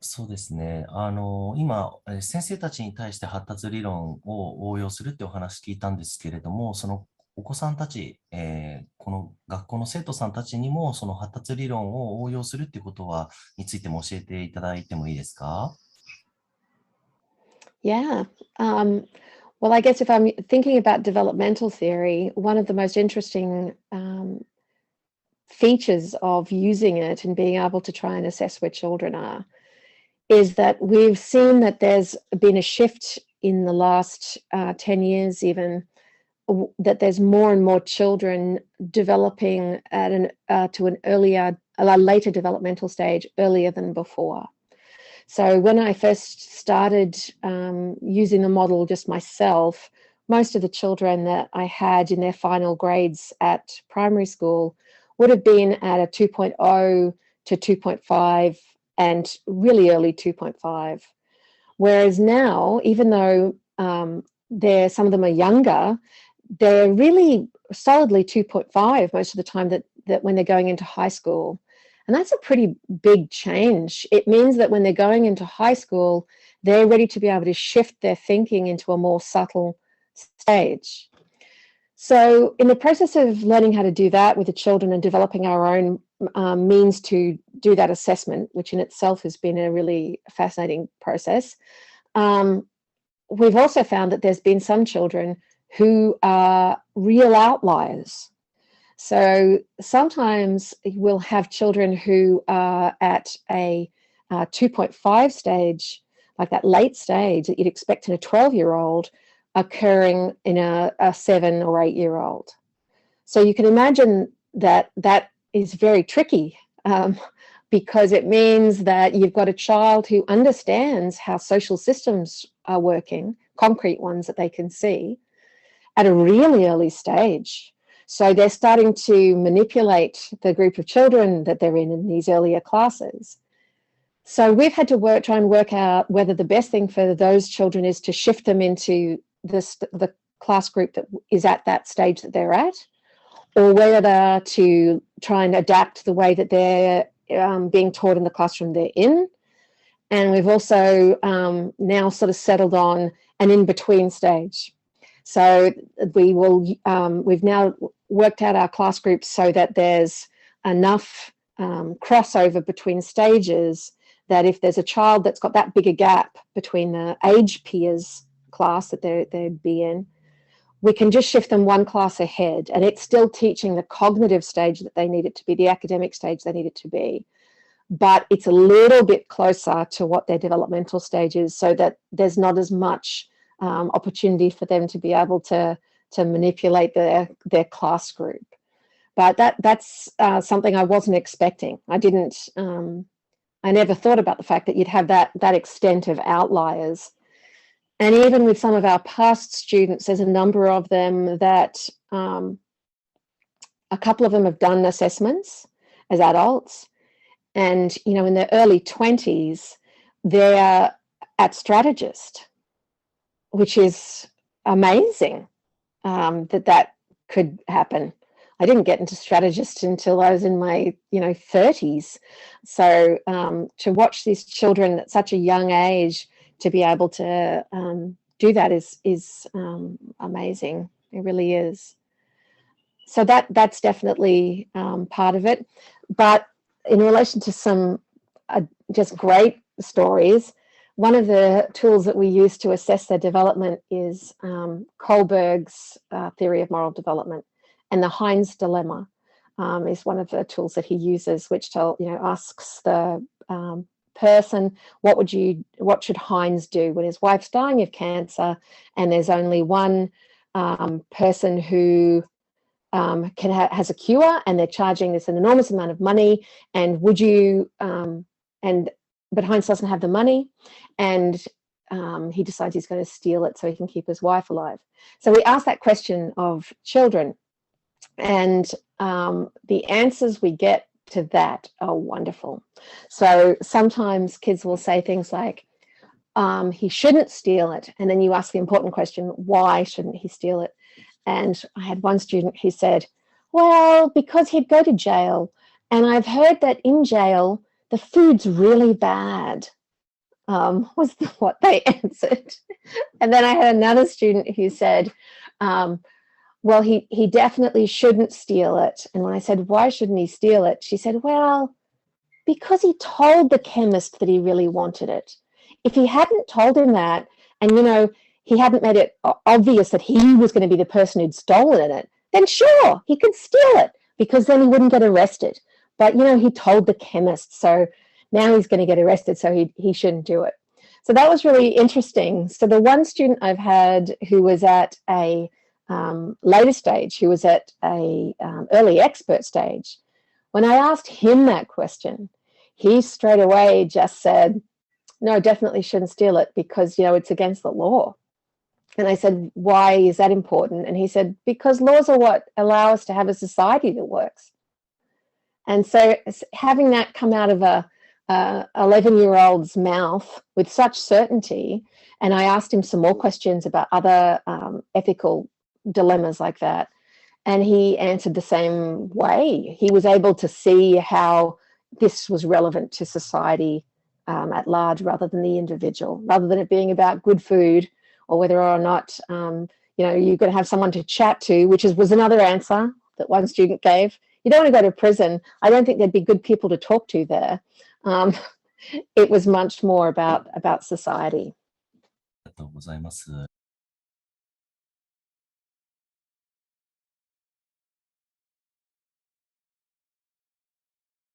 そうですね。今、先生たちに対して発達理論を応用するってお話聞いたんですけれども、そのお子さんたち、この学校の生徒さんたちにも、その発達理論を応用するっていうことについても教えていただいてもいいですか？ Yeah. Well, I guess if I'm thinking about developmental theory, one of the most interesting features of using it and being able to try and assess where children are is that we've seen that there's been a shift in the last 10 years even, that there's more and more children developing at to a later developmental stage earlier than before. So when I first started using the model just myself, most of the children that I had in their final grades at primary school would have been at a 2.0 to 2.5 and really early 2.5. Whereas now, even though some of them are younger, they're really solidly 2.5 most of the time that when they're going into high school. And that's a pretty big change. It means that when they're going into high school, they're ready to be able to shift their thinking into a more subtle stage. So in the process of learning how to do that with the children and developing our own means to do that assessment, which in itself has been a really fascinating process, we've also found that there's been some children who are real outliers. So sometimes we'll have children who are at a 2.5 stage, like that late stage that you'd expect in a 12-year-old, occurring in a 7 or 8-year-old. So you can imagine that that is very tricky because it means that you've got a child who understands how social systems are working, concrete ones that they can see, at a really early stage. So they're starting to manipulate the group of children that they're in these earlier classes. So we've had to try and work out whether the best thing for those children is to shift them into the class group that is at that stage that they're at, or whether to try and adapt the way that they're being taught in the classroom they're in. And we've also now sort of settled on an in-between stage. So we've now worked out our class groups so that there's enough crossover between stages that if there's a child that's got that big a gap between the age peers class that they'd be in, we can just shift them one class ahead, and it's still teaching the cognitive stage that they need it to be, the academic stage they need it to be, but it's a little bit closer to what their developmental stage is, so that there's not as much opportunity for them to be able to manipulate their class group. But that's something I wasn't expecting. I never thought about the fact that you'd have that extent of outliers. And even with some of our past students, there's a number of them that a couple of them have done assessments as adults. And, in their early 20s, they're at strategist, which is amazing that could happen. I didn't get into strategist until I was in my 30s. So to watch these children at such a young age to be able to do that is amazing. It really is. So that's definitely part of it. But in relation to some just great stories, one of the tools that we use to assess their development is Kohlberg's theory of moral development, and the Heinz dilemma is one of the tools that he uses, which asks the person, what should Heinz do when his wife's dying of cancer, and there's only one person who has a cure, and they're charging this an enormous amount of money, and would you but Heinz doesn't have the money, and he decides he's going to steal it so he can keep his wife alive. So we ask that question of children, and the answers we get to that are wonderful. So sometimes kids will say things like, he shouldn't steal it. And then you ask the important question, why shouldn't he steal it? And I had one student who said, well, because he'd go to jail. And I've heard that in jail, the food's really bad, was what they answered. And then I had another student who said, well, he definitely shouldn't steal it. And when I said, why shouldn't he steal it? She said, well, because he told the chemist that he really wanted it. If he hadn't told him that, and, you know, he hadn't made it obvious that he was going to be the person who'd stolen it, then sure, he could steal it, because then he wouldn't get arrested. But, you know, he told the chemist, so now he's going to get arrested, so he shouldn't do it. So that was really interesting. So the one student I've had who was at a later stage, who was at a early expert stage, when I asked him that question, he straight away just said, no, definitely shouldn't steal it because, you know, it's against the law. And I said, why is that important? And he said, because laws are what allow us to have a society that works. And so having that come out of a 11-year-old's mouth with such certainty, and I asked him some more questions about other ethical dilemmas like that, and he answered the same way. He was able to see how this was relevant to society at large rather than the individual, rather than it being about good food or whether or not, you know, you're going to have someone to chat to, which was another answer that one student gave. You don't want to go to prison. I don't think there'd be good people to talk to there. It was much more about society. ありがとうございます。